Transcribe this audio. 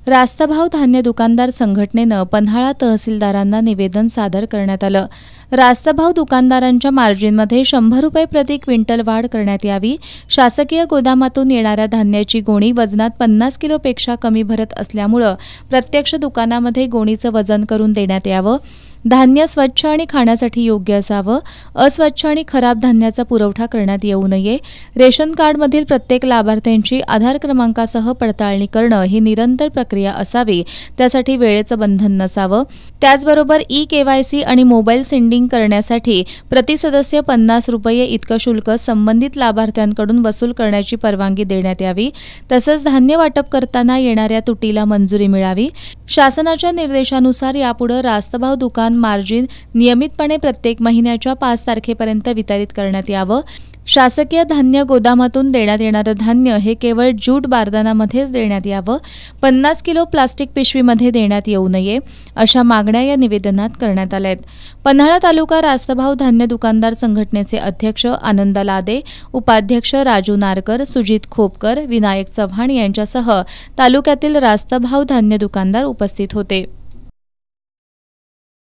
रास्तभाव धान्य दुकानदार संघटनेनं पन्हाळा तहसीलदारांना निवेदन सादर करण्यात आलं। रास्तभाव दुकानदारांच्या मार्जिनमध्ये 100 रुपये प्रति क्विंटल वाढ करण्यात यावी। शासकीय गोदामातून येणाऱ्या धान्याची गोणी वजनात 50 किलोपेक्षा कमी भरत असल्यामुळे प्रत्यक्ष दुकानामध्ये गोणीचं वजन करून देण्यात यावं। धान्य स्वच्छ आणि खाण्यासाठी योग्य असावं। अस्वच्छ आणि खराब धान्याचा पुरवठा करण्यात येऊ नये। रेशन कार्डमधील प्रत्येक लाभार्थ्यांची आधार क्रमांकासह पडताळणी करणं ही निरंतर प्रक्रिया असावी। त्यासाठी वेळेचं बंधन नसावं। त्याचबरोबर ई-केवायसी आणि मोबाईल सेंडिंग करण्यासाठी प्रति सदस्य 50 रुपये इतकं शुल्क संबंधित लाभार्थ्यांकडून वसूल करण्याची परवानगी देण्यात यावी। तसंच धान्य वाटप करताना येणाऱ्या तुटीला मंजुरी मिळावी। शासनाच्या निर्देशानुसार यापुढे रास्तभाव दुकान मार्जिन नियमितपणे प्रत्येक महिन्याच्या 5 तारखेपर्यंत वितरित करण्यात यावं। शासकीय धान्य गोदामातून देण्यात येणारं धान्य हे केवळ ज्यूट बारदानामध्येच देण्यात यावं। 50 किलो प्लास्टिक पिशवीमध्ये देण्यात येऊ नये, अशा मागण्या या निवेदनात करण्यात आल्या आहेत। पन्हाळा तालुका रास्तभाव धान्य दुकानदार संघटनेचे अध्यक्ष आनंद लादे, उपाध्यक्ष राजू नारकर, सुजित खोपकर, विनायक चव्हाण यांच्यासह तालुक्यातील रास्तभाव धान्य दुकानदार उपस्थित होते।